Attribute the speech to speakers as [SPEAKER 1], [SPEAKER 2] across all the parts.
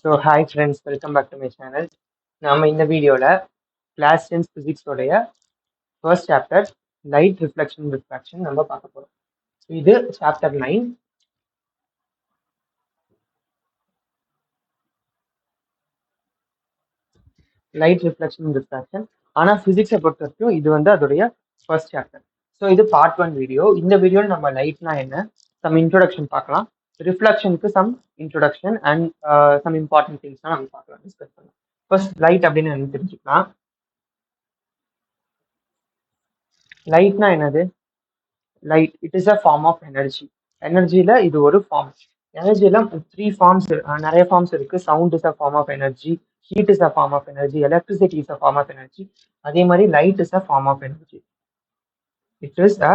[SPEAKER 1] So hi friends, welcome back to my channel. நாம இந்த வீடியோல கிளாஸ் 10 physics உடைய first chapter light reflection refraction நம்ம பார்க்க போறோம். இது chapter 9. light reflection refraction. ஆனா physics பொறுத்த வரைக்கும் இது வந்து அதோடைய first chapter. ஸோ இது part 1 வீடியோ. இந்த வீடியோல நம்ம லைட்னா என்ன, some introduction பார்க்கலாம். ரிஃப்ளெக்ஷனுக்கு some introduction and some important things நம்ம பார்க்கலாம், டிஸ்கஸ் பண்ணலாம். ஃபர்ஸ்ட் லைட் அப்படின்னு என்ன தெரிஞ்சுக்கலாம். லைட்னா என்னது? Light it is a form of energy. எனர்ஜியில் இது ஒரு ஃபார்ம். எனர்ஜியில் 3 ஃபார்ம்ஸ், நிறைய ஃபார்ம்ஸ் இருக்கு. Sound is a form of energy, heat is a form of energy, electricity is a form of energy. அதே மாதிரி light is a form of energy. It is a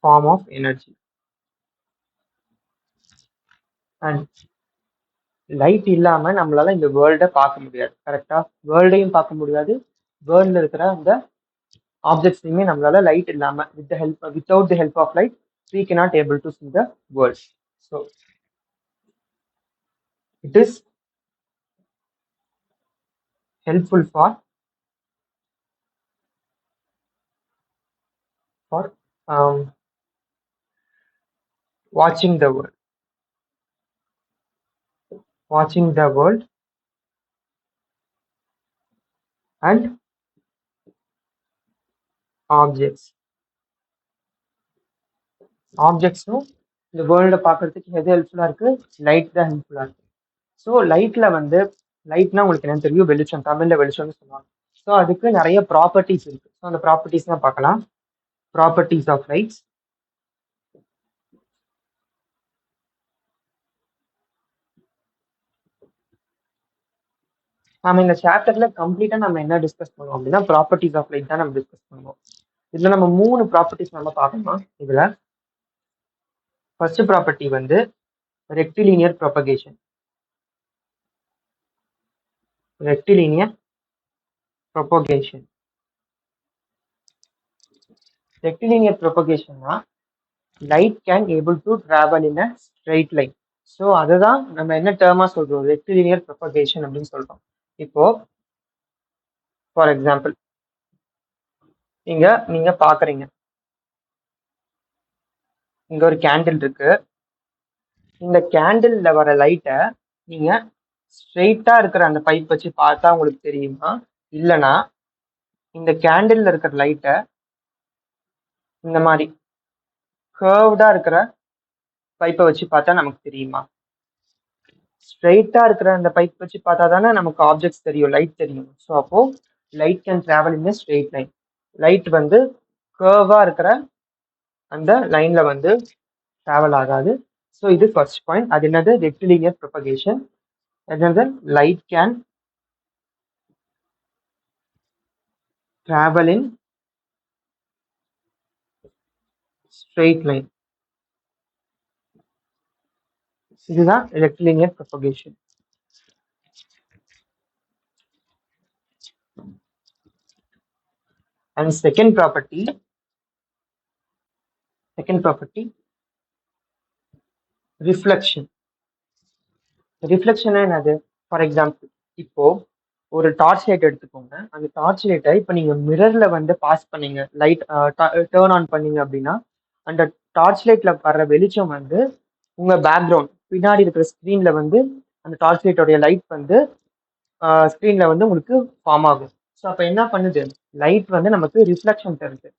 [SPEAKER 1] form of energy. And light இல்லாம நம்மளால இந்த வேர்ல்டை பார்க்க முடியாது. கரெக்டா? வேர்ல்டையும் பார்க்க முடியாது, வேர்ல்ட்ல இருக்கிற அந்த ஆப்ஜெக்ட்ஸையுமே நம்மளால லைட் இல்லாம without the help of light we cannot able to see the world. So it is helpful for watching the world and ஆப்ஜெக்ட்ஸும் இந்த வேர்ல்டை பார்க்கறதுக்கு எது ஹெல்ப்ஃபுல்லா இருக்கு? லைட் தான் ஹெல்ப்ஃபுல்லா இருக்கு. ஸோ லைட்ல வந்து லைட்னா உங்களுக்கு என்ன தெரியும்? வெளிச்சம், தமிழ்ல வெளிச்சம்னு சொல்லுவாங்க. ஸோ அதுக்கு நிறைய ப்ராப்பர்ட்டிஸ் இருக்கு. ஸோ அந்த ப்ராப்பர்ட்டிஸ் தான் பார்க்கலாம். Properties of lights. நம்ம இந்த சாப்டர்ல கம்ப்ளீட்டா நம்ம என்ன டிஸ்கஸ் பண்ணுவோம் அப்படின்னா ப்ராப்பர்ட்டிஸ் ஆஃப் லைட் தான் நம்ம டிஸ்கஸ் பண்ணுவோம். இதுல நம்ம 3 ப்ராப்பர்ட்டிஸ் நம்ம பார்க்கணும். இதுல ஃபர்ஸ்ட் ப்ராப்பர்ட்டி வந்து ரெக்டிலினியர் ப்ரொபகேஷன். ரெக்டிலினியர் ப்ரொபகேஷன்னா light can able to travel in a straight line. So அதுதான் நம்ம என்ன டேர்மா சொல்றோம்? ரெக்டிலினியர் ப்ரொபகேஷன் அப்படின்னு சொல்றோம். இப்போ ஃபார் எக்ஸாம்பிள் நீங்க பாக்குறீங்க, இங்க ஒரு கேண்டில் இருக்கு. இந்த கேண்டில்ல வர லைட்டை நீங்க ஸ்ட்ரெயிட்டா இருக்கிற அந்த பைப் வச்சு பார்த்தா உங்களுக்கு தெரியுமா? இல்லைன்னா இந்த கேண்டில்ல இருக்கிற லைட்டை இந்த மாதிரி கர்வ்டா இருக்கிற பைப்பை வச்சு பார்த்தா நமக்கு தெரியுமா? ஸ்ட்ரெயிட்டா இருக்கிற அந்த பைப் வச்சு பார்த்தா தானே நமக்கு ஆப்ஜெக்ட்ஸ் தெரியும், லைட் தெரியும். ஸோ அப்போ light can travel in straight line. Light வந்து கர்வா இருக்கிற அந்த லைன்ல வந்து டிராவல் ஆகாது. ஸோ இது ஃபர்ஸ்ட் பாயிண்ட். அது என்னது? Rectilinear propagation. என்னது? Light can travel in straight line. இதுதான் rectilinear propagation. And second property reflection. Reflection என்னது? ஃபார் எக்ஸாம்பிள் இப்போ ஒரு டார்ச் லைட் எடுத்துக்கோங்க. அந்த டார்ச் லைட்டை இப்போ நீங்க மிரர்ல வந்து பாஸ் பண்ணீங்க, லைட் டேர்ன் ஆன் பண்ணீங்க அப்படின்னா அந்த டார்ச் லைட்ல வர்ற வெளிச்சம் வந்து உங்க பேக்ரவுண்ட் பின்னாடி இருக்கிற ஸ்க்ரீன்ல வந்து அந்த டார்ச் லைட்டோடைய லைட் வந்து ஸ்க்ரீன்ல வந்து உங்களுக்கு ஃபார்ம் ஆகும். ஸோ அப்போ என்ன பண்ணுது? லைட் வந்து நமக்கு ரிஃப்ளெக்ஷன் தருது.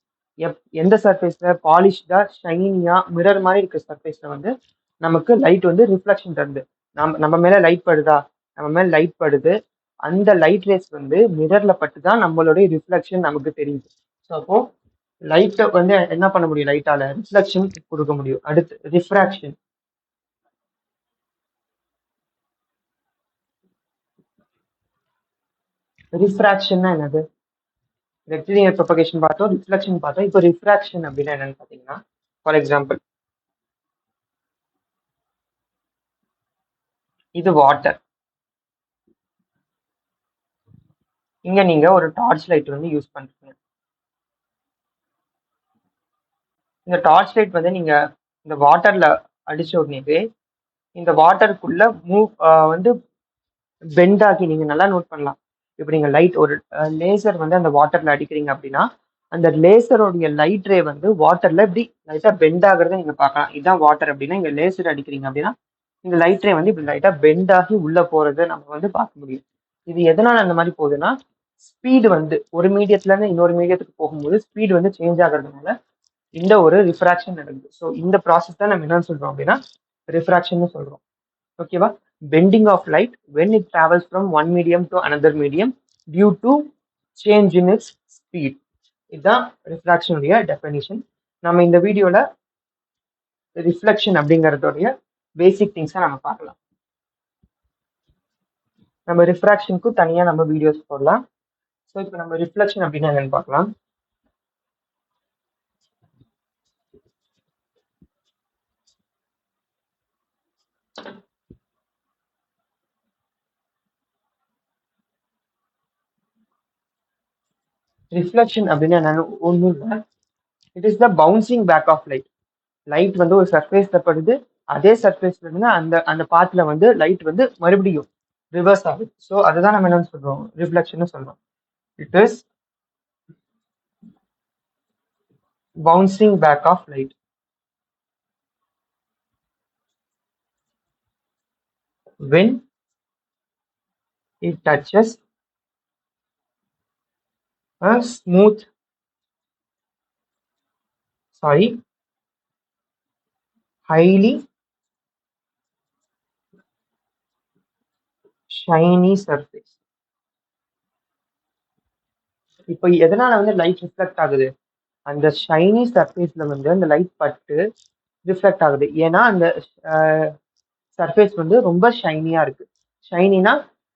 [SPEAKER 1] எந்த சர்ஃபேஸ்ல? பாலிஷ்டா ஷைனியா மிரர் மாதிரி இருக்கிற சர்ஃபேஸ்ல வந்து நமக்கு லைட் வந்து ரிஃப்ளெக்ஷன் தருது. நம்ம மேல லைட் படுதா? நம்ம மேல லைட் படுது. அந்த லைட் ரேஸ் வந்து மிரர்ல பட்டு தான் நம்மளுடைய ரிஃப்ளெக்ஷன் நமக்கு தெரியுது. ஸோ அப்போ லைட்டை வந்து என்ன பண்ண முடியும்? லைட்டால ரிஃப்ளெக்ஷன் கொடுக்க முடியும். அடுத்து ரிஃப்ராக்ஷன். ரிஃப்ராக்ஷன்னா என்னது? ரெக்டிலினியர் ப்ரொபகேஷன் பார்த்தோம், ரிஃப்ளெக்ஷன் பார்த்தோம். இப்போ ரிஃப்ராக்ஷன் அப்படின்னா என்னன்னு பார்த்தீங்கன்னா, ஃபார் எக்ஸாம்பிள் இது வாட்டர். இங்க நீங்க ஒரு டார்ச் லைட் வந்து யூஸ் பண்றீங்க. இந்த டார்ச் லைட் வந்து நீங்க இந்த வாட்டர்ல அடிச்ச உடனேவே இந்த வாட்டருக்குள்ள வந்து பெண்ட் ஆகி நீங்க நல்லா நோட் பண்ணலாம். இப்போ நீங்க லைட் ஒரு லேசர் வந்து அந்த வாட்டர்ல அடிக்கிறீங்க அப்படின்னா அந்த லேசரோடைய லைட் ரே வந்து வாட்டர்ல இப்படி லைட்டா பெண்ட் ஆகுறத நீங்க பார்க்கலாம். இதுதான் வாட்டர் அப்படின்னா இங்க லேசர் அடிக்கிறீங்க அப்படின்னா இந்த லைட் ரே வந்து இப்படி லைட்டா பெண்ட் ஆகி உள்ள போறதை நம்ம வந்து பார்க்க முடியும். இது எதனால அந்த மாதிரி போகுதுன்னா ஸ்பீடு வந்து ஒரு மீடியத்துல இருந்து இன்னொரு மீடியத்துக்கு போகும்போது ஸ்பீடு வந்து சேஞ்ச் ஆகுறதுனால இந்த ஒரு ரிஃப்ராக்ஷன் நடக்குது. ஸோ இந்த ப்ராசஸ் தான் நம்ம என்ன சொல்றோம் அப்படின்னா ரிஃப்ராக்ஷன் சொல்றோம். ஓகேவா? Bending of light when it travels from one medium to another medium due to change in its speed. இதுதான் ரிஃப்ராக்ஷனுடைய டெஃபினிஷன். நம்ம இந்த வீடியோல ரிஃப்ளெக்ஷன் அப்படிங்கறதுடைய பேசிக் திங்ஸை நம்ம பார்க்கலாம். நம்ம ரிஃப்ராக்ஷனுக்கு தனியா நம்ம வீடியோஸ் போடலாம். ஸோ இப்போ நம்ம ரிஃப்ளெக்ஷன் அப்படின்னா என்னன்னு பார்க்கலாம். ரிஃப்ளெக்ஷன் அப்படின்னா என்னன்னு ஒன்றும் இல்லை, it is the bouncing back of light. Light வந்து ஒரு சர்ஃபேஸ்ல படுது, அதே சர்ஃபேஸ்ல இருந்து அந்த அந்த பாத்துல வந்து லைட் வந்து மறுபடியும் ரிவர்ஸ் ஆகுது. ஸோ அதுதான் நம்ம என்னன்னு சொல்றோம், ரிஃப்ளெக்ஷன் சொல்றோம். It is bouncing back of light when it touches a highly shiny surface. இப்போ எதனால வந்து லைட் ரிஃப்ளெக்ட் ஆகுது, அந்த ஷைனி சர்ஃபேஸ்ல வந்து அந்த லைட் பட்டு ரிஃப்ளெக்ட் ஆகுது. ஏன்னா அந்த சர்ஃபேஸ் வந்து ரொம்ப ஷைனியா இருக்கு. ஷைனினா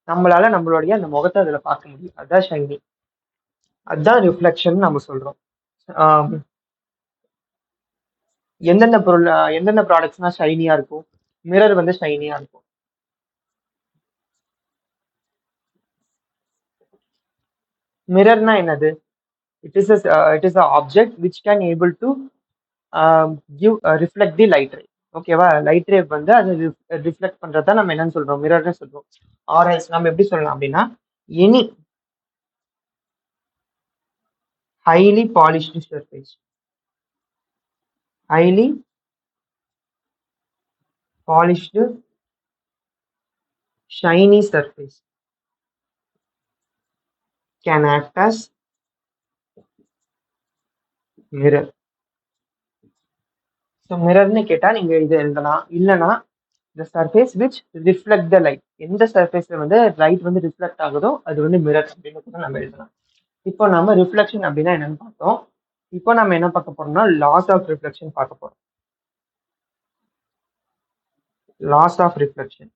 [SPEAKER 1] நம்மளால நம்மளுடைய அந்த முகத்தை அதுல பார்க்க முடியும், அதுதான் ஷைனி, அதுதான் ரிஃப்ளெக்ஷன் நம்ம சொல்றோம். எந்தெந்த பொருள் எந்தெந்த ப்ராடக்ட்ஸ்னா ஷைனியா இருக்கும்? மிரர் வந்து ஷைனியா இருக்கும். மிரர்னா என்னது? it is a object which can able to give reflect the light ray. ஓகேவா? லைட் ரே வந்து அது ரிஃப்ளெக்ட் பண்றதா நம்ம என்னன்னு சொல்றோம், மிரர்னு சொல்றோம். ஆர்எல்ஸ் நம்ம எப்படி சொல்லலாம் அப்படின்னா any highly polished surface, highly polished shiny surface can act as mirror. So மிரர்னு கேட்டா நீங்க இது எழுதலாம். இல்லைன்னா the surface which reflect the light, எந்த சர்ஃபேஸ்ல வந்து லைட் வந்து ரிஃப்ளெக்ட் ஆகுதோ அது வந்து மிரர் அப்படின்னு கூட நம்ம எழுதலாம். இப்போ நம்ம ரிஃப்ளெக்ஷன் அப்படின்னா என்னன்னு பார்த்தோம். இப்போ நம்ம என்ன பார்க்க போறோம்னா லாஸ் ஆஃப் ரிஃப்ளெக்ஷன் பார்க்க போறோம். Laws of reflection.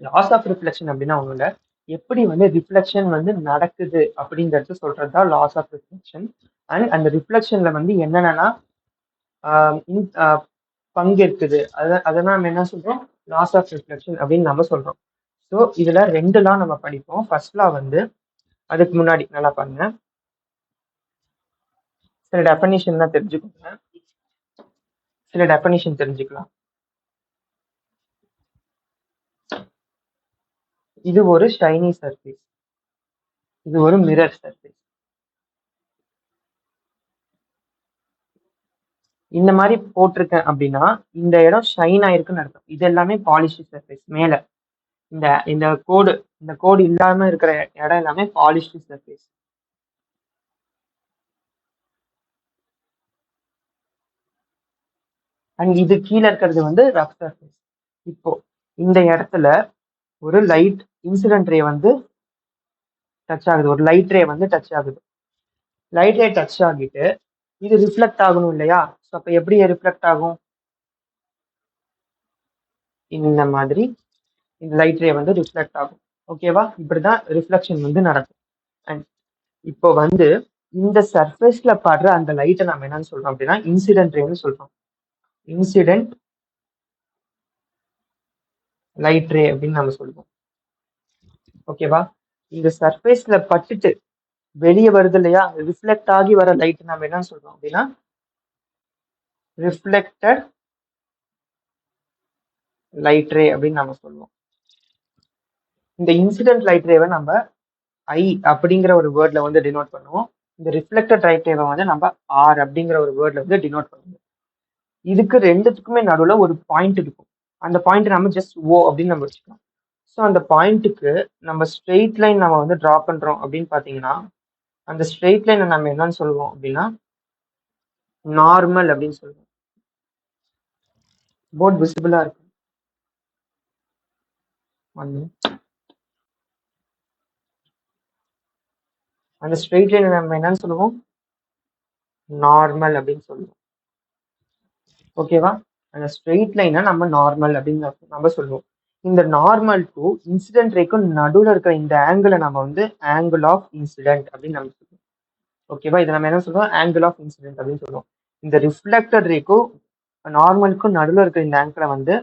[SPEAKER 1] Laws of reflection அப்படின்னா ஒன்றும் இல்லை, எப்படி வந்து ரிஃப்ளெக்ஷன் வந்து நடக்குது அப்படிங்கிறது சொல்றது தான் லாஸ் ஆஃப் ரிஃப்ளெக்ஷன். அண்ட் அந்த ரிஃப்ளெக்ஷன்ல வந்து என்னென்னா பங்கு இருக்குது, அதெல்லாம் நம்ம என்ன சொல்றோம், லாஸ் ஆஃப் ரிஃப்ளெக்ஷன் அப்படின்னு நம்ம சொல்றோம். ஸோ இதுல 2 லா நம்ம படிப்போம். ஃபர்ஸ்ட் லா வந்து அதுக்கு முன்னாடி நல்லா பாருங்க, சில டெஃபினிஷன்லாம் தெரிஞ்சுக்கோங்க, சில டெஃபினிஷன் தெரிஞ்சுக்கலாம். இது ஒரு ஷைனி சர்ஃபேஸ், இது ஒரு மிரர் சர்ஃபேஸ். இந்த மாதிரி போட்டிருக்கேன் அப்படின்னா இந்த இடம் ஷைன் ஆயிருக்குன்னு அர்த்தம். இது எல்லாமே பாலிஷ்டு சர்ஃபேஸ். மேல இந்த இந்த கோடு இல்லாம இருக்கிற இடம் எல்லாமே பாலிஷ்டு சர்ஃபேஸ். அண்ட் இது கீழே இருக்கிறது வந்து ரஃப் சர்ஃபேஸ். இப்போ இந்த இடத்துல ஒரு லைட் இன்சிடென்ட் ரே வந்து டச் ஆகுது, ஒரு லைட் ரே வந்து டச் ஆகுது. லைட் ரே டச் ஆகிட்டு இது ரிஃப்ளெக்ட் ஆகணும் இல்லையா? ஸோ அப்போ எப்படி ரிஃப்ளெக்ட் ஆகும்? இந்த மாதிரி இந்த லைட் ரே வந்து ரிஃப்ளெக்ட் ஆகும். ஓகேவா? இப்படிதான் ரிஃப்ளெக்ஷன் வந்து நடக்கும். அண்ட் இப்போ வந்து இந்த சர்ஃபேஸ்ல படுற அந்த லைட்டை நம்ம என்னன்னு சொல்றோம் அப்படின்னா இன்சிடென்ட் ரேன்னு சொல்றோம். இன்சிடென்ட் லைட் ரே அப்படின்னு நம்ம சொல்லுவோம். ஓகேவா? இந்த சர்ஃபேஸ்ல பட்டுட்டு வெளியே வருது இல்லையா, ரிஃப்ளெக்ட் ஆகி வர லைட் நம்ம என்ன சொல்றோம் அப்படின்னா ரிஃப்ளெக்டட் லைட் ரே அப்படின்னு நம்ம சொல்லுவோம். இந்த இன்சிடென்ட் லைட் ரேவை நம்ம ஐ அப்படிங்கிற ஒரு வேர்ட்ல வந்து டினோட் பண்ணுவோம். இந்த ரிஃப்ளெக்டட் லைட் ரேவை வந்து நம்ம ஆர் அப்படிங்கிற ஒரு வேர்ட்ல வந்து டினோட் பண்ணுவோம். இதுக்கு ரெண்டுத்துக்குமே நடுவில் ஒரு பாயிண்ட் இருக்கும். அந்த பாயிண்ட் நம்ம ஜஸ்ட் ஓ அப்படின்னு நம்ம வச்சுக்கலாம். ஸோ அந்த பாயிண்ட்டுக்கு நம்ம ஸ்ட்ரெயிட் லைன் நம்ம வந்து ட்ரா பண்றோம் அப்படின்னு பார்த்தீங்கன்னா, அந்த ஸ்ட்ரெயிட் லைனை நம்ம என்னன்னு சொல்லுவோம் அப்படின்னா நார்மல் அப்படின்னு சொல்லுவோம். போர்ட் விசிபிளா இருக்கு. அந்த ஸ்ட்ரெயிட் லைனை நம்ம என்னன்னு சொல்லுவோம், நார்மல் அப்படின்னு சொல்லுவோம். ஓகேவா? அந்த ஸ்ட்ரெயிட் லைனை நம்ம நார்மல் அப்படின்னு நம்ம சொல்லுவோம். இந்த நார்மல் டு இன்சிடென்ட் ரேக்கும் நடுவில் இருக்கிற இந்த ஆங்கிளை நம்ம வந்து ஆங்கிள் ஆஃப் இன்சிடென்ட் அப்படின்னு நம்ம சொல்லுவோம். ஓகேவா? இதை நம்ம என்ன சொல்லுவோம், ஆங்கிள் ஆஃப் இன்சிடென்ட் அப்படின்னு சொல்லுவோம். இந்த ரிஃப்ளெக்டட் ரேக்கும் நார்மலுக்கும் நடுவில் இருக்கிற இந்த ஆங்கிளை வந்து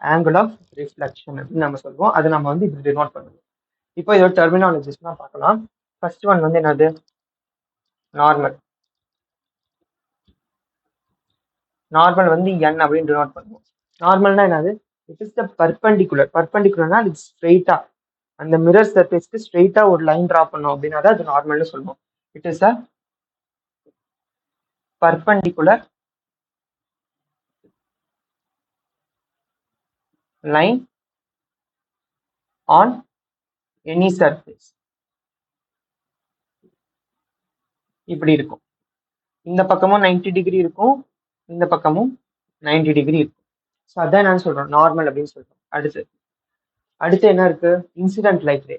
[SPEAKER 1] ஆங்கிள் ஆஃப் ரிஃப்ளெக்ஷன் அப்படின்னு நம்ம சொல்லுவோம். அதை நம்ம வந்து இப்படி டினோட் பண்ணுவோம். இப்போ இதோட டெர்மினாலஜிஸ் தான் பார்க்கலாம். ஃபர்ஸ்ட் ஒன் வந்து என்னது, நார்மல். நார்மல் வந்து n அப்படின்னு டினோட் பண்ணுவோம். நார்மல்னா என்னது, இட் இஸ் த பர்பெண்டிகுலர். பர்பெண்டிகுலர்னா அது ஸ்ட்ரெயிட்டா அந்த மிரர் சர்ஃபேஸ்க்கு ஸ்ட்ரெயிட்டா ஒரு லைன் டிரா பண்ணோம் அப்படின்னா தான் அது நார்மல்னு சொல்லுவோம். It is a perpendicular line on any surface. இப்படி இருக்கும். இந்த பக்கமும் 90 டிகிரி இருக்கும், இந்த பக்கமும் 90 டிகிரி இருக்கும். ஸோ அதான் நான் சொல்றோம் நார்மல் அப்படின்னு சொல்றோம். அடுத்து என்ன இருக்கு, இன்சிடென்ட் லைட் ரே.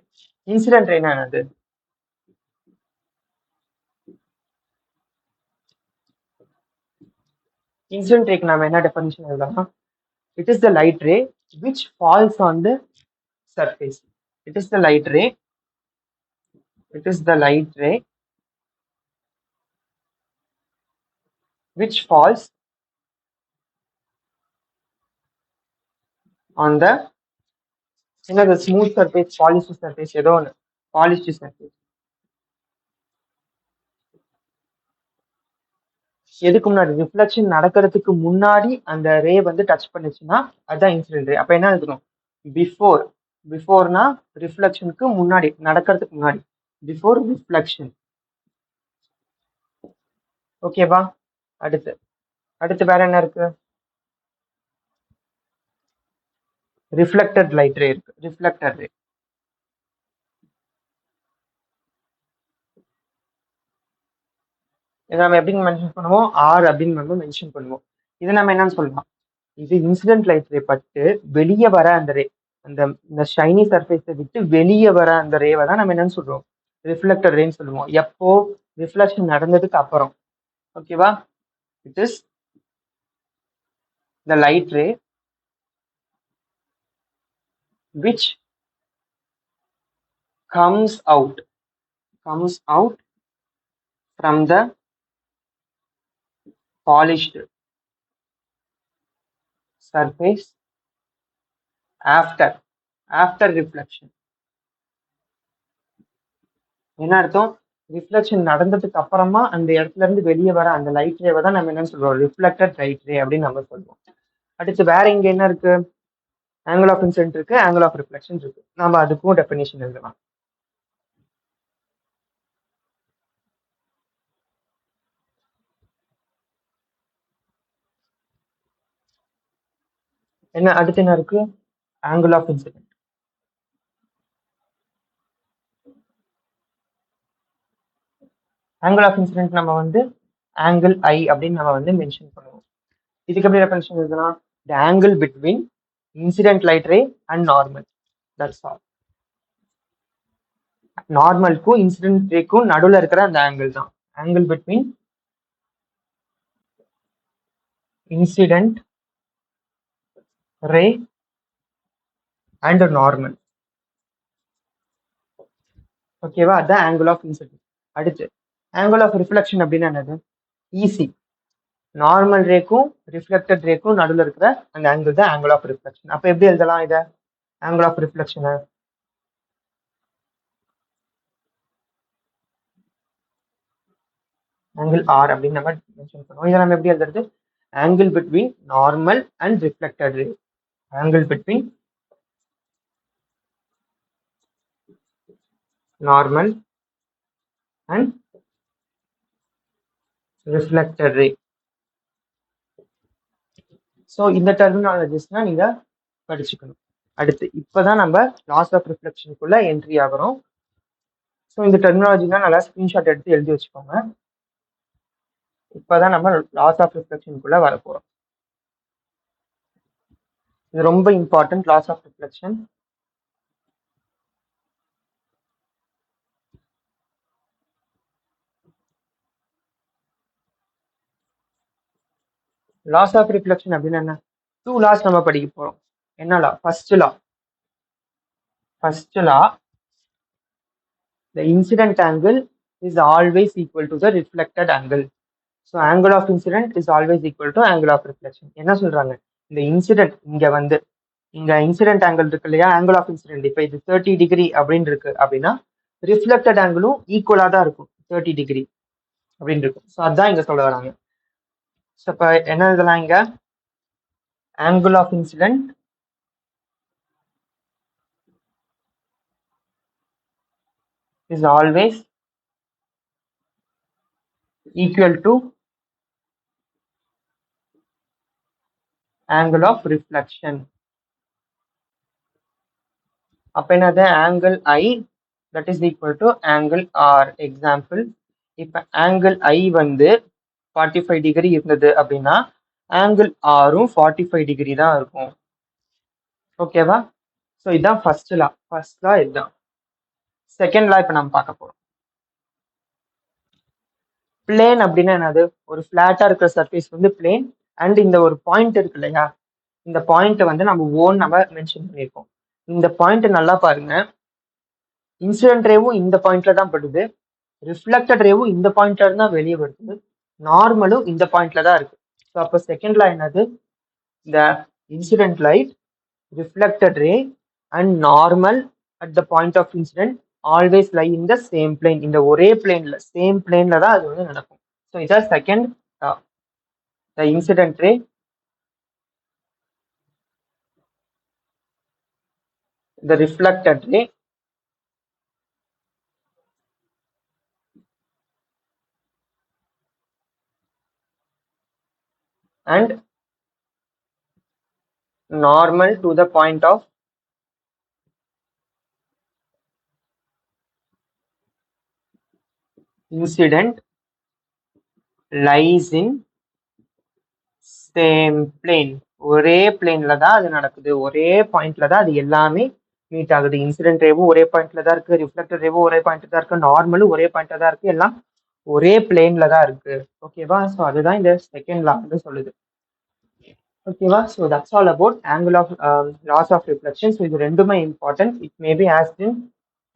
[SPEAKER 1] இன்சிடென்ட் ரேனா என்னது, இன்சிடென்ட் ரேக்கு நாம என்ன டெஃபினிஷன் எழுதலாம், it is the light ray which falls on the surface. It is the light ray. It is the light ray which falls on the smooth surface, polished surface, ஏதோ ஒன்று polished surface. எதுக்கு முன்னாடி, reflection நடக்கிறதுக்கு முன்னாடி அந்த ரே வந்து touch பண்ணுச்சுன்னா அதுதான் இன்சிடென்ட் ரே. அப்ப என்ன இருக்கணும், பிஃபோர். பிஃபோர்னா ரிஃப்ளெக்ஷனுக்கு முன்னாடி, நடக்கிறதுக்கு முன்னாடி, பிஃபோர் ரிஃப்ளெக்ஷன். ஓகேவா? அடுத்து வேற என்ன இருக்கு, ரிஃப்ளெக்டட் லைட் ரே இருக்கு. ரிஃப்ளெக்டட் ரே இதை நம்ம எப்படி மென்ஷன் பண்ணுவோம், ஆர் அப்படின்னு நம்ம மென்ஷன் பண்ணுவோம். இதை நம்ம என்னன்னு சொல்லலாம், இது இன்சிடென்ட் லைட் ரே பட்டு வெளியே வர அந்த ரே, இந்த ஷைனி சர்ஃபேஸை விட்டு வெளியே வர அந்த ரேவை தான் நம்ம என்னன்னு சொல்றோம், ரிஃப்ளெக்டட் ரேன்னு சொல்லுவோம். எப்போ, ரிஃப்ளெக்ஷன் நடந்ததுக்கு அப்புறம். ஓகேவா? It is the light ray which comes out from the polished surface after reflection. என்ன அர்த்தம், ரிஃப்ளெக்ஷன் நடந்ததுக்கு அப்புறமா அந்த இடத்துல இருந்து வெளியே வர அந்த லைட் ரேவை தான் நம்ம என்ன சொல்றோம், ரிஃப்ளெக்டட் லைட் ரே அப்படின்னு நம்ம சொல்றோம். அடுத்து வேற இங்க என்ன இருக்கு, ஆங்கிள் ஆஃப் இன்சிடென்ட் இருக்கு, ஆங்கிள் ஆஃப் ரிஃப்ளெக்ஷன் இருக்கு. நம்ம அதுக்கும் டெஃபினிஷன் எழுதலாம். அடுத்து என்ன இருக்கு, angle of incident. Angle of incident நம்ம வந்து ஆங்கிள் ஐ அப்படின்னு நம்ம வந்து மென்ஷன் பண்ணுவோம். இதுக்கு எப்படி டெஃபினிஷன் எழுதலாம், the angle between incident light ray and normal. That's all. நார்மலுக்கும் இன்சிடென்ட் ரேக்கும் நடுவில் இருக்கிற அந்த ஆங்கிள் தான் angle between incident ray and normal. ஓகேவா? அதான் ஆங்கிள் ஆஃப் இன்சிடென்ட். அடுத்து ஆங்கிள் ஆஃப் ரிஃப்ளெக்ஷன் அப்படின்னா என்னது, ஈஸி. நார்மல் ரேக்கும் ரிஃப்ளெக்டட் ரேக்கும் நடுவில் இருக்கிற அந்த ஆங்கிள் தான் ஆங்கிள் ஆஃப் ரிஃப்ளெக்ஷன். அப்ப எப்படி எழுதலாம் இதை, ஆங்கிள் ஆஃப் ரிஃப்ளெக்ஷனை ஆங்கிள் ஆர் அப்படின்னு நம்ம மென்ஷன் பண்ணுவோம். இதை நம்ம எப்படி எழுதுறது? Angle between normal and reflected ray. Angle between normal and reflected ray. So இந்த டெர்மினாலஜிஸ்னா நீங்க படிச்சுக்கணும். அடுத்து இப்பதான் நம்ம லாஸ் ஆஃப் ரிஃப்ளெக்ஷனுக்குள்ள என்ட்ரி ஆகிறோம். ஸோ இந்த டெர்மினாலஜிலாம் நல்லா ஸ்கிரீன்ஷாட் எடுத்து எழுதி வச்சுக்கோங்க. இப்பதான் நம்ம லாஸ் ஆஃப் ரிஃப்ளெக்ஷனுக்குள்ள வர போறோம். இது ரொம்ப important, laws of reflection. Laws of reflection அப்படின்னு என்ன? 2 லாஸ் நம்ம படிக்க போறோம். என்ன law? First law, the incident angle is always equal to the reflected angle. So angle of incident is always equal to angle of reflection. என்ன சொல்றாங்க? இந்த incident இங்க இன்சிடென்ட் ஆங்கிள் இருக்கு இல்லையா, ஆங்கிள் ஆஃப் இன்சிடென்ட். இப்போ இது 30 டிகிரி அப்படின்னு இருக்கு அப்படின்னா ரிஃப்ளெக்டட் ஆங்கிளும் ஈக்குவலா தான் இருக்கும், 30 டிகிரி அப்படின்னு இருக்கும். ஸோ அதான் இங்க சொல்ல வராங்க. ஸோ இப்போ என்ன இதெல்லாம் இங்க angle of incident is always equal to angle of reflection. அப்ப என்னது? Angle I that is equal to angle R. Example, இப்ப ஆங்கிள் ஐ வந்து 45 டிகிரி இருந்தது அப்படின்னா ஆங்கிள் ஆரும் 45 டிகிரி தான் இருக்கும். ஓகேவா? ஸோ இதுதான் ஃபர்ஸ்ட் லா. இதுதான். செகண்ட் லா இப்ப நம்ம பார்க்க போறோம். பிளேன் அப்படின்னா என்னது? ஒரு பிளாட்டா இருக்கிற சர்ஃபேஸ் வந்து பிளேன். அண்ட் இந்த ஒரு பாயிண்ட் இருக்கு இல்லையா, இந்த பாயிண்ட் வந்து நம்ம மென்ஷன் பண்ணியிருக்கோம். இந்த பாயிண்ட் நல்லா பாருங்க. இன்சிடென்ட் ரேவும் இந்த பாயிண்ட்ல தான் படுது, ரிஃப்ளெக்டட் ரேவும் இந்த பாயிண்ட்ல இருந்து தான் வெளியே வருது, நார்மலும் இந்த பாயிண்ட்ல தான் இருக்கு. ஸோ அப்போ செகண்ட் லா என்னது? the incident light, reflected ray and normal at the point of incident always lie in the same plane. இந்த ஒரே பிளேன்ல, சேம் பிளேன்ல தான் அது வந்து நடக்கும். ஸோ இதான் second, the incident ray, the reflected ray and normal to the point of incident lies in same plane. ஒரே பிளேன்ல தான் அது நடக்குது, ஒரே பாயிண்ட்ல தான் அது எல்லாமே மீட் ஆகுது. இன்சிடென்ட் ரேவும் ஒரே பாயிண்ட்ல தான் இருக்கு, ரிஃப்ளெக்டட் ரேவும் ஒரே பாயிண்ட்ல தான் இருக்கு, நார்மலும் ஒரே பாயிண்ட்ல தான் இருக்கு, எல்லாம் ஒரே பிளேன்ல தான் இருக்கு. ஓகேவா? ஸோ அதுதான் இந்த செகண்ட் லா வந்து சொல்லுது. ஓகேவா? So that's all about angle of laws of reflection. So இது ரெண்டுமே important. It maybe asked in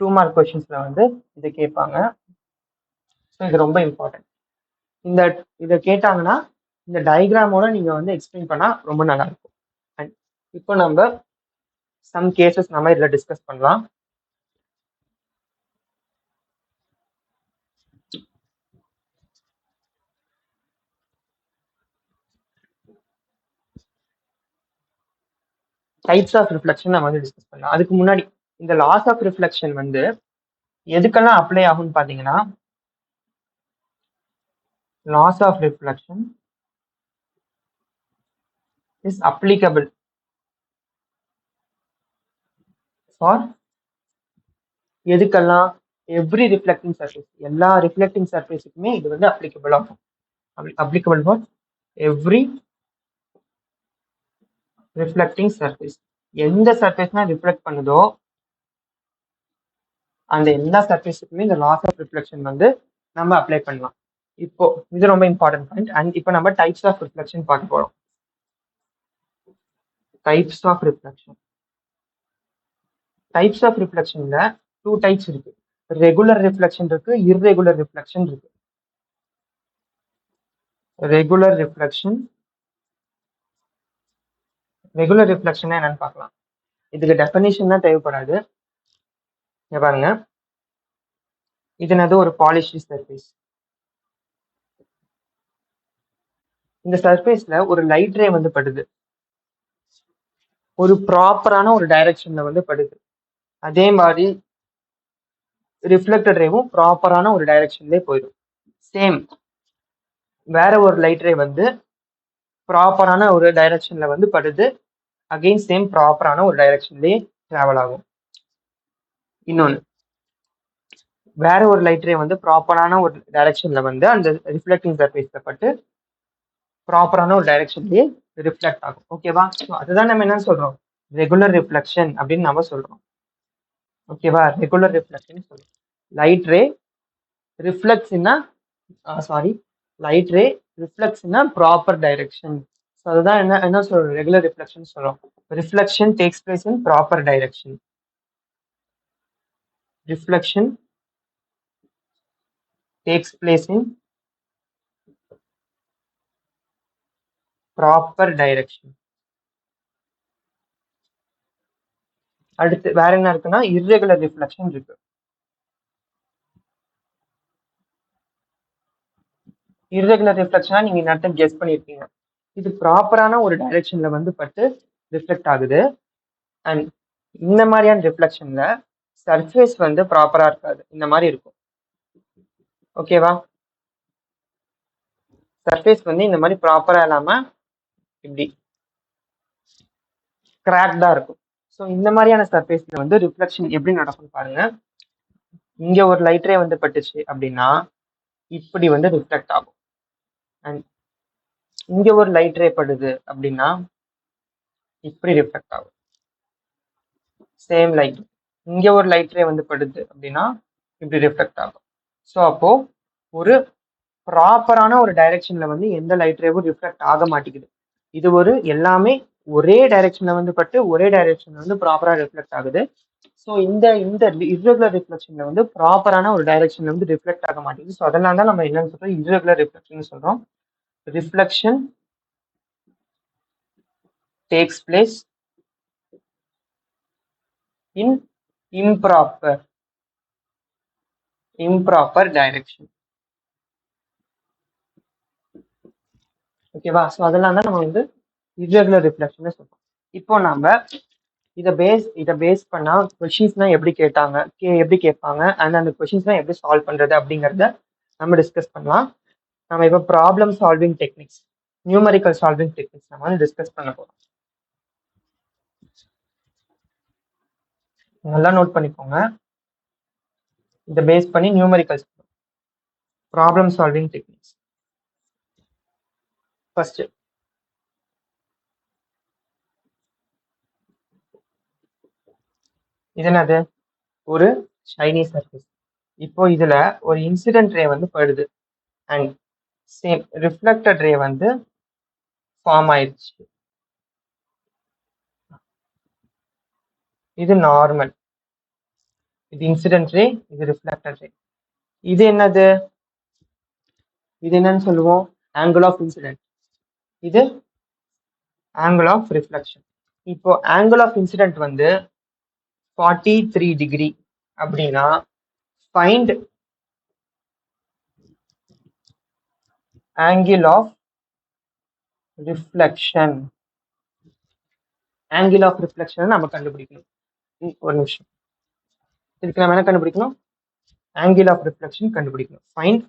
[SPEAKER 1] 2 mark கொஸ்டின்ஸ்ல வந்து இதை கேட்பாங்க. ஸோ இது ரொம்ப இம்பார்ட்டன்ட். இதை கேட்டாங்கன்னா இந்த டயக்ராமோட நீங்க வந்து எக்ஸ்பிளைன் பண்ணா ரொம்ப நல்லா இருக்கும். அண்ட் இப்போ நம்ம சம் கேசஸ் நம்ம இதில் டிஸ்கஸ் பண்ணலாம். டைப்ஸ் ஆஃப் ரிஃப்ளெக்ஷன் நம்ம வந்து டிஸ்கஸ் பண்ணலாம். அதுக்கு முன்னாடி இந்த லாஸ் ஆஃப் ரிஃப்ளெக்ஷன் வந்து எதுக்கெல்லாம் அப்ளை ஆகும்னு பாத்தீங்கன்னா, laws of reflection is applicable for எதுக்கெல்லாம்? Every reflecting surface. எல்லா ரிஃப்ளெக்டிங் சர்ஃபேஸுக்குமே இது வந்து அப்ளிகபிள் ஆகும். Applicable for every reflecting surface. எந்த சர்ஃபேஸ்னா ரிஃப்ளெக்ட் பண்ணுதோ அந்த எல்லா சர்ஃபேஸுக்குமே இந்த லாஸ் ஆஃப் ரிஃப்ளெக்ஷன் வந்து நம்ம அப்ளை பண்ணலாம். இப்போ இது ரொம்ப இம்பார்ட்டன்ட் பாயிண்ட். அண்ட் இப்போ நம்ம டைப்ஸ் ஆஃப் ரிஃப்ளெக்ஷன் பார்க்க போறோம். Types of reflection. Types of ரிஃப்ளெக்ஷன்ல 2 டைப்ஸ் இருக்கு. ரெகுலர் ரிஃப்ளெக்ஷன் இருக்கு, இர்ரெகுலர் ரிஃப்ளெக்ஷன் இருக்கு. ரெகுலர் ரிஃப்ளெக்ஷன் என்னன்னு பார்க்கலாம். இதுக்கு டெஃபினிஷன் தான் தேவைப்படாது. பாருங்க, இது என்னது? ஒரு பாலிஷ்டு சர்ஃபேஸ். இந்த சர்ஃபேஸ்ல ஒரு லைட் ரே வந்து படுது, ஒரு ப்ராப்பரான ஒரு டைரக்ஷன்ல வந்து படுது. அதே மாதிரி ரிஃப்ளெக்டட் ரேவும் ப்ராப்பரான ஒரு டைரக்ஷன்லயே போயிடும். சேம் வேற ஒரு லைட் ரே வந்து ப்ராப்பரான ஒரு டைரக்ஷன்ல வந்து படுது, அகைன் சேம் ப்ராப்பரான ஒரு டைரக்ஷன்லயே டிராவல் ஆகும். இன்னொன்னு, வேற ஒரு லைட் ரே வந்து ப்ராப்பரான ஒரு டைரக்ஷன்ல வந்து அந்த ரிஃப்ளெக்டிங் சர்ஃபேஸ்ல பட்டு ப்ராப்பரான ஒரு டைரக்ஷன்லயே ரிஃப்ளெக்ட் ஆகும். ஓகேவா? ஸோ அதுதான் நம்ம என்ன சொல்றோம், ரெகுலர் ரிஃப்ளெக்ஷன் அப்படின்னு நம்ம சொல்றோம். ஓகேவா? ரெகுலர் ரிஃப்ளெக்ஷன் சொல்றோம். Light ray reflects in sorry light ray reflects in proper direction. So அதுதான் என்ன சொல்றோம், ரெகுலர் ரிஃப்ளெக்ஷன் சொல்றோம். Reflection takes place in proper direction. Reflection takes place in proper direction. அடுத்து வேற என்ன இருக்குன்னா irregular reflection இருக்கு. irregular reflection நீங்க நேரத்தை கெஸ் பண்ணிருப்பீங்க. இது ப்ராப்பரான ஒரு டைரக்ஷன்ல வந்து பட்டு ரிஃப்ளெக்ட் ஆகுது. அண்ட் இந்த மாதிரியான ரிஃப்ளெக்ஷன்ல சர்ஃபேஸ் வந்து ப்ராப்பரா இருக்காது, இந்த மாதிரி இருக்கும். ஓகேவா? சர்ஃபேஸ் வந்து இந்த மாதிரி ப்ராப்பரா இல்லாம இப்படி கிராக்டா இருக்கும். ஸோ இந்த மாதிரியான சர்ஃபேஸ்ல வந்து ரிஃப்ளெக்ஷன் எப்படி நடக்கும் பாருங்க. இங்க ஒரு லைட் ரே வந்து பட்டுச்சு அப்படின்னா இப்படி வந்து ரிஃப்ளெக்ட் ஆகும். அண்ட் இங்க ஒரு லைட் ரே படுது அப்படின்னா இப்படி ரிஃப்ளெக்ட் ஆகும். சேம் லைட் இங்க ஒரு லைட் ரே வந்து படுது அப்படின்னா இப்படி ரிஃப்ளெக்ட் ஆகும். ஸோ அப்போ ஒரு ப்ராப்பரான ஒரு டைரக்ஷன்ல வந்து எந்த லைட் ரேவும் ரிஃப்ளெக்ட் ஆக மாட்டேங்குது. இது ஒரு எல்லாமே ஒரே டைரக்ஷன்ல வந்து பட்டு ஒரே டைரக்ஷன்ல வந்து ப்ராப்பரா ரிஃப்ளெக்ட் ஆகுது. ஸோ இந்த இந்த இர்ரெகுலர் ரிஃப்ளெக்ஷன்ல வந்து ப்ராப்பரான ஒரு டைரக்ஷன்ல வந்து ரிஃப்ளெக்ட் ஆக மாட்டேங்குது. ஸோ அதெல்லாம் தான் நம்ம என்னன்னு சொல்றோம், இர்ரெகுலர் ரிஃப்ளெக்ஷன் சொல்றோம். Reflection takes place in improper direction. ஓகேவா? ஸோ அதெல்லாம் தான் நம்ம வந்து இர்ரெகுலர் ரிஃப்ளெக்ஷன் சொல்றோம். இப்போ நம்ம இதை பேஸ் பண்ணா கொஷின்ஸ்னா எப்படி கேட்டாங்க, எப்படி கேட்பாங்க, அண்ட் அந்த கொஷின்ஸ்லாம் எப்படி சால்வ் பண்றது அப்படிங்கிறத நம்ம டிஸ்கஸ் பண்ணலாம். நம்ம இப்போ problem solving techniques, numerical solving techniques நம்ம வந்து டிஸ்கஸ் பண்ண போறோம். நல்லா நோட் பண்ணிக்கோங்க. இதை பேஸ் பண்ணி numerical problem solving techniques. First இது என்னது, ஒரு ஷைனி சர்ஃபேஸ். இப்போ இதுல ஒரு இன்சிடென்ட் ரே வந்து படுது அண்ட் சேம் ரிஃப்ளெக்டட் ரே வந்து ஃபார்ம் ஆயிடுச்சு. இது நார்மல், இது இன்சிடென்ட் ரே, இது ரிஃப்ளெக்டட் ரே. இது என்னது, இது என்னன்னு சொல்லுவோம், ஆங்கிள் ஆஃப் இன்சிடென்ட். இது ஆங்கிள் ஆஃப் ரிஃப்ளெக்ஷன். இப்போ ஆங்கிள் ஆஃப் இன்சிடென்ட் வந்து 43 டிகிரி அப்படின்னா find angle of reflection. Angle of reflection நம்ம கண்டுபிடிக்கணும். ஒரு நிமிஷம், இதுக்கு நம்ம என்ன கண்டுபிடிக்கணும், ஆங்கிள் ஆஃப் ரிஃப்ளெக்ஷன் கண்டுபிடிக்கணும். Find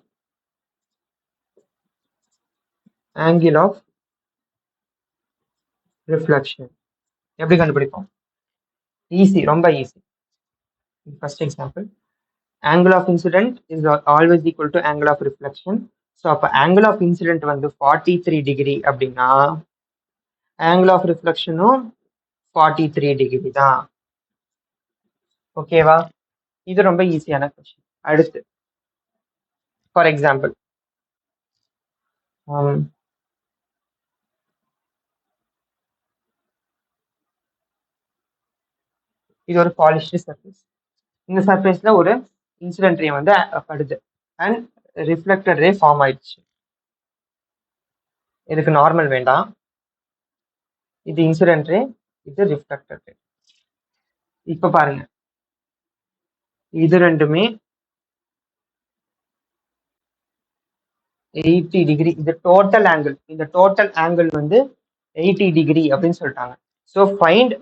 [SPEAKER 1] angle of reflection. எப்படி கண்டுபிடிப்போம், ஈஸி, ரொம்ப easy. First example, angle of incident is always equal to angle of reflection. So அப்போ angle of incident வந்து 43 டிகிரி அப்படின்னா angle of reflectionும் 43 டிகிரி தான். ஓகேவா? இது ரொம்ப ஈஸியான கொஸ்டின். அடுத்து ஃபார் எக்ஸாம்பிள், இது ஒரு பாலிஷ்டு சர்ஃபேஸ். இந்த சர்ஃபேஸ்ல ஒரு இன்சிடென்ட் ரே வந்து படுது அண்ட் ரிஃப்ளெக்டட் ரே ஃபார்ம் ஆயிடுச்சு. இதுக்கு நார்மல் வேண்டாம், இது இன்சிடென்ட் ரே, இது ரிஃப்ளெக்டட் ரே. இப்போ பாருங்க, இது ரெண்டுமே 80 டிகிரி. இது டோட்டல் ஆங்கிள். இந்த டோட்டல் ஆங்கிள் வந்து 80 டிகிரி அப்படின்னு சொல்லிட்டாங்க. So find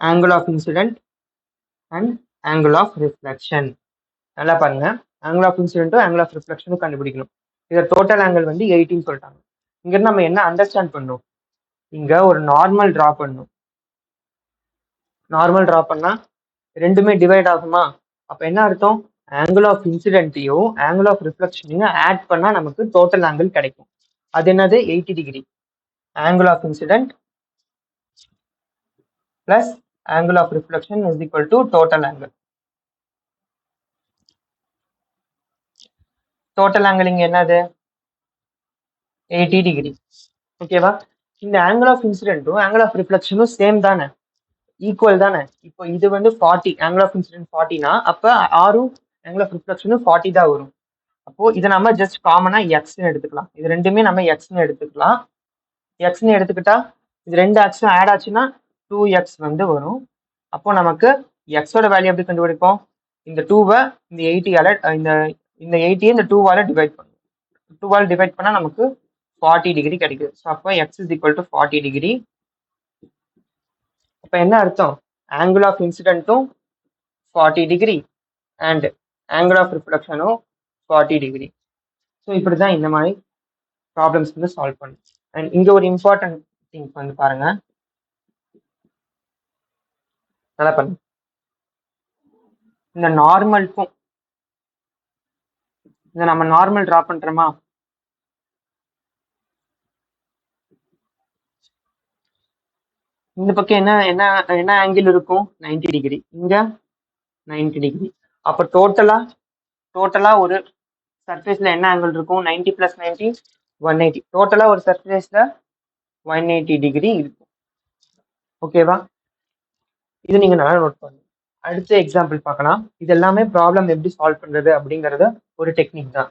[SPEAKER 1] angle of incident and angle of reflection. நல்லா பாருங்க, ஆங்கிள் ஆஃப் இன்சிடென்ட்டும் ஆங்கிள் ஆஃப் ரிஃப்ளெக்ஷனும் கண்டுபிடிக்கணும். இதை டோட்டல் ஆங்கிள் வந்து 80 சொல்லிட்டாங்க. இங்க நம்ம என்ன அண்டர்ஸ்டாண்ட் பண்ணணும், இங்க ஒரு நார்மல் டிரா பண்ணணும். நார்மல் டிரா பண்ணா ரெண்டுமே டிவைட் ஆகுமா? அப்ப என்ன அர்த்தம், ஆங்கிள் ஆஃப் இன்சிடென்ட்டையும் ஆங்கிள் ஆஃப் ரிஃப்ளெக்ஷனையும் ஆட் பண்ணா நமக்கு டோட்டல் ஆங்கிள் கிடைக்கும். அது என்னது, 80 degree. Angle of incident plus angle of reflection is equal to total angle. Total angle இங்க என்னது, 80 டிகிரி. ஓகேவா? இந்த ஆங்கிள் ஆஃப் இன்சிடென்ட்டும் ஆங்கிள் ஆஃப் ரிஃப்ளெக்ஷனும் சேம் தானே, ஈக்குவல் தானே. இப்போ இது வந்து 40, ஆங்கிள் ஆஃப் இன்சிடென்ட் 40னா அப்ப ஆரும் ஆங்கிள் ஆஃப் ரிஃப்ளெக்ஷனும் 40 தான் வரும். அப்போ இதை நம்ம ஜஸ்ட் காமனா எக்ஸ்ன்னு எடுத்துக்கலாம். இது ரெண்டுமே நம்ம எக்ஸ்ன்னு எடுத்துக்கலாம். எக்ஸ்ன்னு எடுத்துக்கிட்டா இது ரெண்டு எக்ஸும் ஆட் ஆச்சுன்னா 2x வந்து வரும். அப்போ நமக்கு எக்ஸோட வேல்யூ எப்படி கண்டுபிடிப்போம், இந்த 2வை இந்த 80ஆல இந்த 80 இந்த 2வால டிவைட் பண்ணும். 2வால டிவைட் பண்ணா நமக்கு 40 டிகிரி கிடைக்குது. ஸோ அப்போ X is equal to 40 degree. அப்போ என்ன அர்த்தம், ஆங்கிள் ஆஃப் இன்சிடென்ட்டும் 40 டிகிரி அண்ட் ஆங்கிள் ஆஃப் ரிஃப்ளெக்ஷனும் 40 டிகிரி. ஸோ இப்படி தான் இந்த மாதிரி ப்ராப்ளம்ஸ் வந்து சால்வ் பண்ணும். அண்ட் இங்க ஒரு இம்பார்ட்டன்ட் திங் வந்து பாருங்க, நல்லா பண்ணுங்க. இந்த நார்மலுக்கும் இந்த நம்ம நார்மல் டிரா பண்றோமா, இந்த பக்கம் என்ன என்ன என்ன ஆங்கிள் இருக்கும், 90 டிகிரி. இங்க 90 டிகிரி. அப்போ டோட்டலா ஒரு சர்ஃபேஸ்ல என்ன ஆங்கிள் இருக்கும், 90 பிளஸ் 90 180. டோட்டலா ஒரு சர்ஃபேஸ்ல 180 டிகிரி இருக்கும். ஓகேவா? இது நீங்க நல்லா நோட் பண்ணுங்க. அடுத்த எக்ஸாம்பிள் பார்க்கலாம். இது எல்லாமே ப்ராப்ளம் எப்படி சால்வ் பண்றது அப்படிங்கறத ஒரு டெக்னிக் தான்.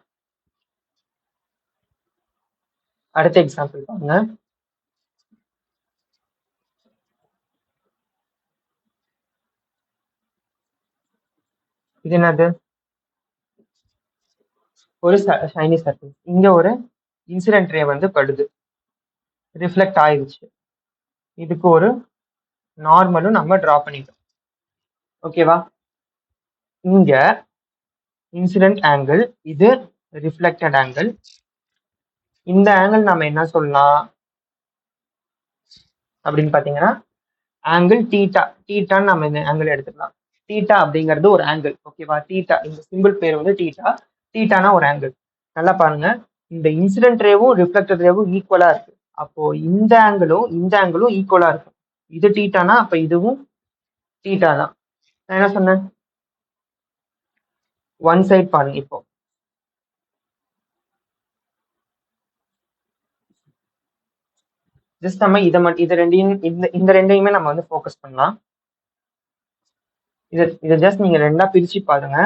[SPEAKER 1] அடுத்த எக்ஸாம்பிள் பாருங்க. இது என்னது, ஒரு ஷைனி சர்ஃபேஸ். இங்க ஒரு இன்சிடென்ட் ரே வந்து படுது, ரிஃப்ளெக்ட் ஆயிடுச்சு. இதுக்கு ஒரு நார்மலும் நம்ம டிரா பண்ணிட்டோம். ஓகேவா? இங்க இன்சிடென்ட் ஆங்கிள், இது ரிஃப்ளெக்டட் ஆங்கிள். இந்த ஆங்கிள் நம்ம என்ன சொல்லலாம் அப்படின்னு பாத்தீங்கன்னா ஆங்கிள் டீட்டா. டீட்டான்னு நம்ம இந்த ஆங்கிள் எடுத்துக்கலாம். டீட்டா அப்படிங்கிறது ஒரு ஆங்கிள். ஓகேவா? டீட்டா, இந்த சிம்பிள் பேர் வந்து டீட்டா. டீட்டானா ஒரு ஆங்கிள். நல்லா பாருங்க, இந்த இன்சிடென்ட் ரேவும் ரிஃப்ளெக்டட் ரேவும் ஈக்குவலா இருக்கு. அப்போ இந்த ஆங்கிளும் ஈக்குவலா இருக்கும். இது டீட்டானா அப்ப இதுவும் டீட்டா தான். நான் என்ன சொன்னேன், ஒன் சைட் பாருங்க. இப்போ ஜஸ்ட் நம்ம இதை ரெண்டையும் இந்த ரெண்டையுமே நம்ம வந்து ஃபோக்கஸ் பண்ணலாம். இதை ஜஸ்ட் நீங்க ரெண்டா பிரிச்சு பாருங்க.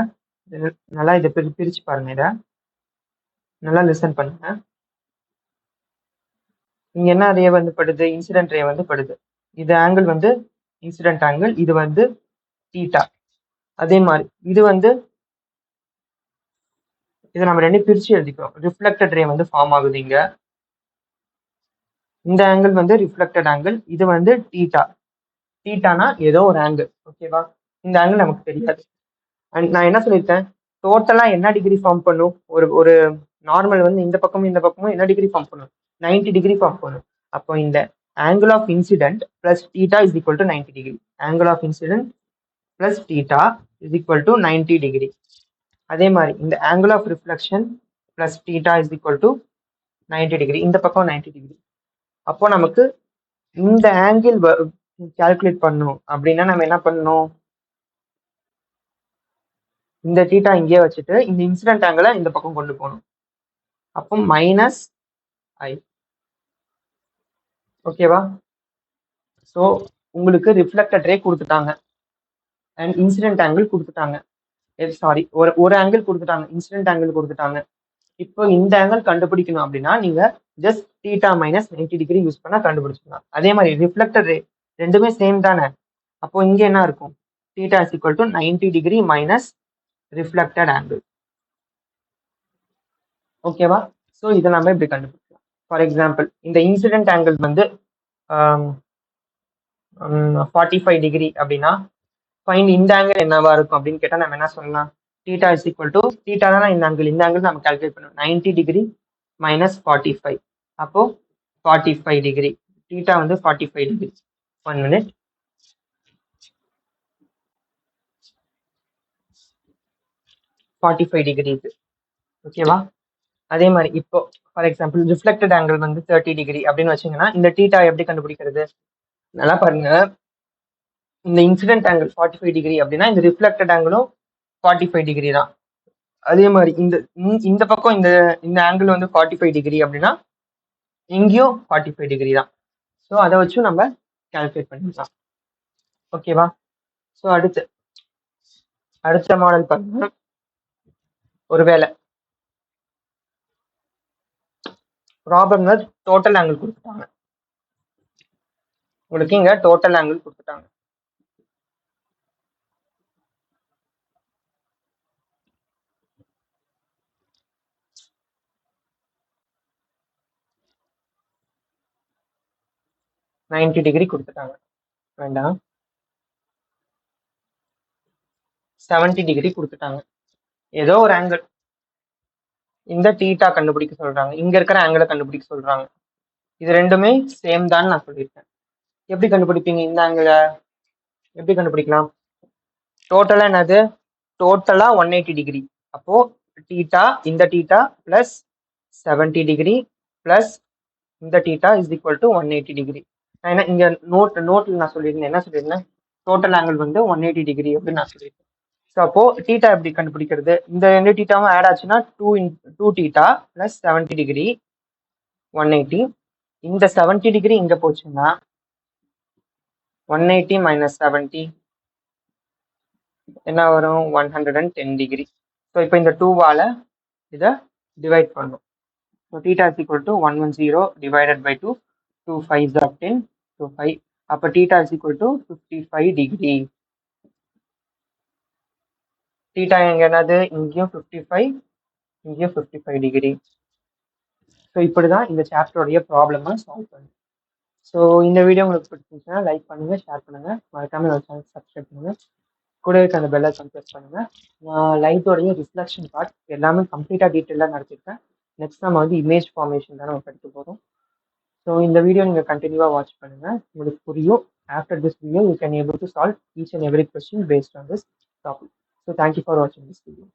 [SPEAKER 1] நல்லா இதை பிரிச்சு பாருங்க. இதை நல்லா லிசன் பண்ணுங்க. இங்க என்ன ரே வந்து படுது, இன்சிடென்ட் ரே வந்து படுது. இது ஆங்கிள் வந்து இன்சிடென்ட் ஆங்கிள், இது வந்து தீட்டா. அதே மாதிரி இது வந்து, இதை நம்ம ரெண்டு பிரிச்சு எழுதிக்கிறோம். ரிஃப்ளெக்டட் ரே வந்து ஃபார்ம் ஆகுது இங்க. இந்த ஆங்கிள் வந்து ரிஃப்ளெக்டட் ஆங்கிள், இது வந்து தீட்டா. தீட்டானா ஏதோ ஒரு ஆங்கிள். ஓகேவா? இந்த ஆங்கிள் நமக்கு தெரியாது. அண்ட் நான் என்ன சொல்லியிருக்கேன், டோட்டலா என்ன டிகிரி ஃபார்ம் பண்ணும், ஒரு ஒரு நார்மல் வந்து இந்த பக்கமும் என்ன டிகிரி ஃபார்ம் பண்ணும், 90 டிகிரி ஃபார்ம் பண்ணும். அப்போ இந்த angle of incident plus theta is equal to 90 degree. Angle of incident plus theta is equal to 90 degree. அதே மாதிரி இந்த angle of reflection plus theta is equal to 90 degree. இந்த பக்கம் 90 degree. அப்போ நமக்கு இந்த ஆங்கிள் கால்குலேட் பண்ணணும் அப்படின்னா நம்ம என்ன பண்ணணும், இந்த தீட்டா இங்கே வச்சுட்டு இந்த இன்சிடென்ட் ஆங்கிளை இந்த பக்கம் கொண்டு போகணும். அப்போ மைனஸ் ஐ. ஓகேவா? ஸோ உங்களுக்கு ரிஃப்ளெக்டட் ரே கொடுத்துட்டாங்க அண்ட் இன்சிடென்ட் ஆங்கிள் கொடுத்துட்டாங்க. சாரி, ஒரு ஆங்கிள் கொடுத்துட்டாங்க, இன்சிடென்ட் ஆங்கிள் கொடுத்துட்டாங்க. இப்போ இந்த ஆங்கிள் கண்டுபிடிக்கணும் அப்படின்னா நீங்க just theta minus 90 degree use பண்ணா கண்டுபிடிச்சிக்கலாம். அதே மாதிரி ரிஃப்ளெக்டட் ரே ரெண்டுமே சேம் தானே. அப்போ இங்க என்ன இருக்கும், theta is equal to 90 degree minus reflected angle. ஓகேவா? ஸோ இதை நம்ம இப்படி கண்டுபிடிக்கலாம். ஃபார் எக்ஸாம்பிள் இந்த இன்சிடென்ட் ஆங்கிள் வந்து 45 டிகிரி அப்படின்னா ஃபைண்ட் இந்த ஆங்கிள் என்னவா இருக்கும் அப்படின்னு கேட்டால் நம்ம என்ன சொல்லலாம்? Theta is equal to theta தானே இந்த ஆங்கிள் நம்ம கால்குலேட் பண்ணணும். 90 டிகிரி மைனஸ் 45, அப்போ 45 டிகிரி. தீட்டா வந்து 45 டிகிரி. 1 மினிட். டிகிரி இது. ஓகேவா? அதே மாதிரி இப்போ ஃபார் எக்ஸாம்பிள் ரிஃப்ளெக்டட் ஆங்கிள் வந்து 30 டிகிரி அப்படின்னு வச்சிங்கன்னா இந்த தீட்டா எப்படி கண்டுபிடிக்கிறது? நல்லா பாருங்க, இந்த இன்சிடென்ட் ஆங்கிள் 45 டிகிரி அப்படின்னா இந்த ரிஃப்ளெக்டட் ஆங்கிளும் 45 டிகிரி தான். அதே மாதிரி இந்த பக்கம் இந்த ஆங்கிள் வந்து 45 டிகிரி அப்படின்னா இங்கேயும் 45 டிகிரி தான். ஸோ அதை வச்சு நம்ம கால்குலேட் பண்ணிக்கலாம். ஓகேவா? ஸோ அடுத்த மாடல் பார்த்தீங்கன்னா, ஒருவேளை ப்ராப்ளம்ல டோட்டல் ஆங்கிள் கொடுத்துட்டாங்க. உங்களுக்கு இங்க டோட்டல் ஆங்கிள் கொடுத்துட்டாங்க. $90 டிகிரி கொடுத்துட்டாங்க. வேண்டாம், 70 டிகிரி கொடுத்துட்டாங்க. ஏதோ ஒரு ஆங்கிள், இந்த தீட்டா கண்டுபிடிக்க சொல்றாங்க, இங்க இருக்கிற ஆங்கிளை கண்டுபிடிக்க சொல்றாங்க. இது ரெண்டுமே சேம் தான் நான் சொல்லியிருக்கேன். எப்படி கண்டுபிடிப்பீங்க இந்த ஆங்கிளை? எப்படி கண்டுபிடிக்கலாம்? டோட்டலா என்னது? டோட்டலா 180 டிகிரி. அப்போ தீட்டா, இந்த தீட்டா பிளஸ் 70 டிகிரி பிளஸ் இந்த theta is equal to 180 degree. நான் இங்க நோட்ல நான் சொல்லியிருந்தேன், என்ன சொல்லியிருந்தேன்? டோட்டல் ஆங்கிள் வந்து 180 டிகிரி அப்படின்னு நான் சொல்லியிருக்கேன். ஸோ அப்போ தீட்டா எப்படி கண்டுபிடிக்கிறது? இந்த ரெண்டு தீட்டாவும் ஆட் ஆச்சுன்னா 2 தீட்டா பிளஸ் 70 டிகிரி 180. இந்த 70 டிகிரி இங்க போச்சுன்னா 180 மைனஸ் 70 என்ன வரும்? 110 டிகிரி. ஸோ இப்போ இந்த 2வால இதை டிவைட் பண்ணும். So theta is equal to 110 divided by 2, 2 5s are 10, 2 5. அப்போ theta is equal to 55 degree. Theta எங்க என்னது? இங்கேயும் 55, இங்கேயும் 55 டிகிரி. ஸோ இப்படிதான் இந்த சாப்டருடைய ப்ராப்ளமை சால்வ் பண்ணுங்க. ஸோ இந்த வீடியோ உங்களுக்கு பிடிச்சிருந்துச்சுன்னா லைக் பண்ணுங்க, ஷேர் பண்ணுங்க, மறக்காம ஒரு சேனல் சப்ஸ்கிரைப் பண்ணுங்க, கூட இருக்க அந்த பெல் ஐகான் ப்ரெஸ் பண்ணுங்க. நான் லைட்டோடைய ரிஃப்ளெக்ஷன் பார்ட் எல்லாமே கம்ப்ளீட்டாக டீட்டெயிலாக நடத்திருக்கேன். நெக்ஸ்ட் நம்ம வந்து இமேஜ் ஃபார்மேஷன் தான் நம்ம படிக்க போகிறோம். ஸோ இந்த வீடியோ நீங்கள் கண்டினியூவாக வாட்ச் பண்ணுங்க, உங்களுக்கு புரியும். After this video you can able to solve each and every question based on this topic. So thank you for வாட்சிங் திஸ் வீடியோ.